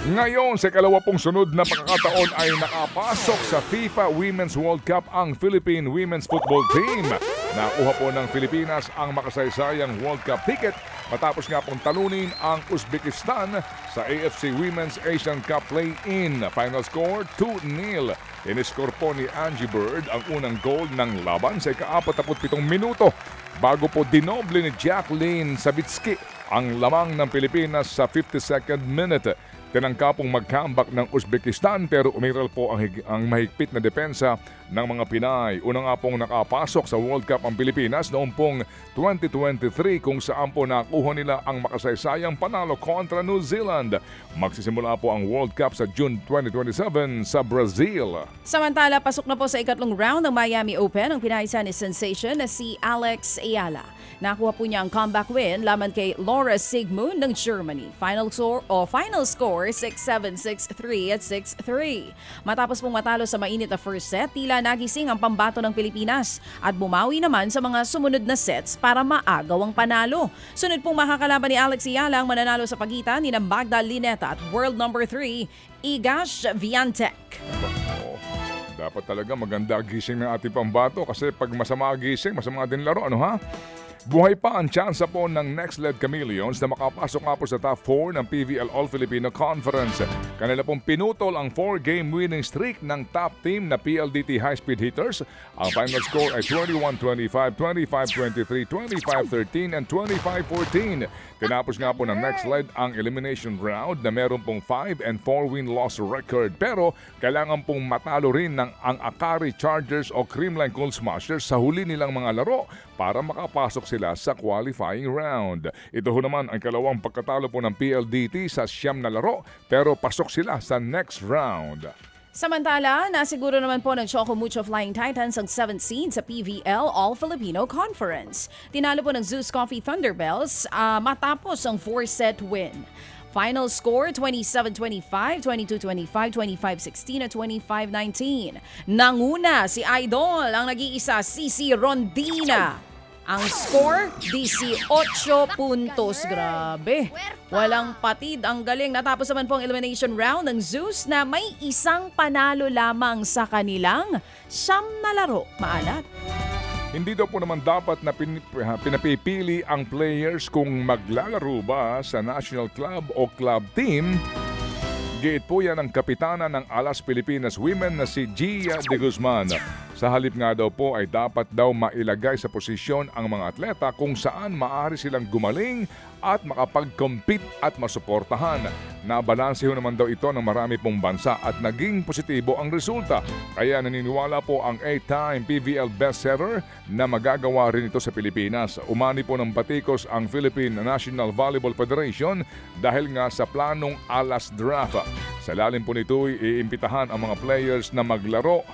Ngayon sa ikalawapung sunod na pagkakataon ay nakapasok sa FIFA Women's World Cup ang Philippine Women's Football Team. Nakuha po ng Pilipinas ang makasaysayang World Cup ticket matapos nga pong talunin ang Uzbekistan sa AFC Women's Asian Cup Play-In. Final score 2-0. Iniscore po ni Angie Bird ang unang goal ng laban sa ika-47 minuto bago po dinoble ni Jacqueline Savitsky ang lamang ng Pilipinas sa 52nd minute. Tinangka pong mag-comeback ng Uzbekistan pero umiral po ang mahigpit na depensa ng mga Pinay. Una nga pong nakapasok sa World Cup ang Pilipinas noong pong 2023 kung saan po nakuha nila ang makasaysayang panalo kontra New Zealand. Magsisimula po ang World Cup sa June 2027 sa Brazil. Samantala, pasok na po sa ikatlong round ng Miami Open ang Pinay Tennis sensation na si Alex Ayala. Nakuha po niya ang comeback win laban kay Laura Sigmund ng Germany. Final score 6-7, 6-3 at 6-3. Matapos pong matalo sa mainit na first set, tila nagising ang pambato ng Pilipinas at bumawi naman sa mga sumunod na sets para maagaw ang panalo. Sunod pong makakalaban ni Alex Ayala ang mananalo sa pagitan ni Magda Lineta at world number 3, Iga Swiatek. Dapat talaga maganda gising ng ating pambato kasi pag masama gising, masama din laro, ano ha? Buhay pa ang tsansa po ng Next-Led Chameleons na makapasok nga po sa top 4 ng PVL All-Filipino Conference. Kanila pong pinutol ang 4-game winning streak ng top team na PLDT High-Speed Hitters. Ang final score ay 21-25, 25-23, 25-13 and 25-14. Tinapos nga po ng Next-Led ang elimination round na meron pong 5 and 4 win-loss record. Pero kailangan pong matalo rin ng ang Akari Chargers o Creamline Cold Smashers sa huli nilang mga laro para makapasok sila sa qualifying round. Ito ho naman ang kalawang pagkatalo po ng PLDT sa 9 na laro pero pasok sila sa next round. Samantala, nasiguro naman po ng Choco Mucho Flying Titans ang 7th seed sa PVL All-Filipino Conference. Tinalo po ng Zeus Coffee Thunderbells matapos ang 4-set win. Final score 27-25, 22-25, 25-16 at 25-19. Nanguna si Idol ang nag-iisa Cici Rondina. Ang score 18 puntos. Grabe. Walang patid, ang galing. Natapos naman po ang elimination round ng Zeus na may isang panalo lamang sa kanilang 9 na laro. Maalat. Hindi daw po naman dapat na pinapipili ang players kung maglalaro ba sa national club o club team. Giit po yan ang kapitana ng Alas Pilipinas Women na si Gia de Guzman. Sa halip nga daw po ay dapat daw mailagay sa posisyon ang mga atleta kung saan maaari silang gumaling at makapag-compete at masuportahan. Nabalanse ho naman daw ito ng marami pong bansa at naging positibo ang resulta. Kaya naniniwala po ang 8-time PVL bestseller na magagawa rin ito sa Pilipinas. Umani po ng batikos ang Philippine National Volleyball Federation dahil nga sa planong Alas Draft. Sa lalim po nito iimbitahan ang mga players na maglaro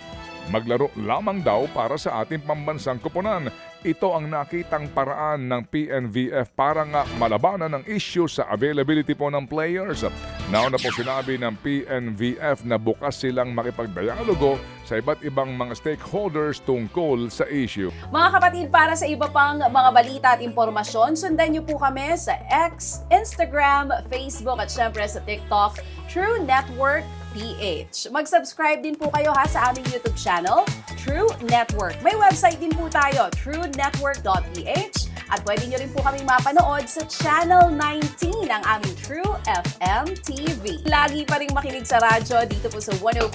lamang daw para sa ating pambansang koponan. Ito ang nakitang paraan ng PNVF para nga malabanan ng issue sa availability po ng players. Nauna po sinabi ng PNVF na bukas silang makipagdialogo sa iba't ibang mga stakeholders tungkol sa issue. Mga kapatid, para sa iba pang mga balita at impormasyon, sundan niyo po kami sa X, Instagram, Facebook at syempre sa TikTok, True Network PH. Mag-subscribe din po kayo sa aming YouTube channel, True Network. May website din po tayo, truenetwork.ph at pwede nyo rin po kaming mapanood sa Channel 19 ng aming True FM TV. Lagi pa rin makinig sa radyo dito po sa 105.9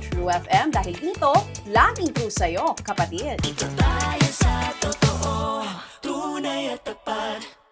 True FM dahil dito, laging true sa'yo, kapatid. Ito tayo sa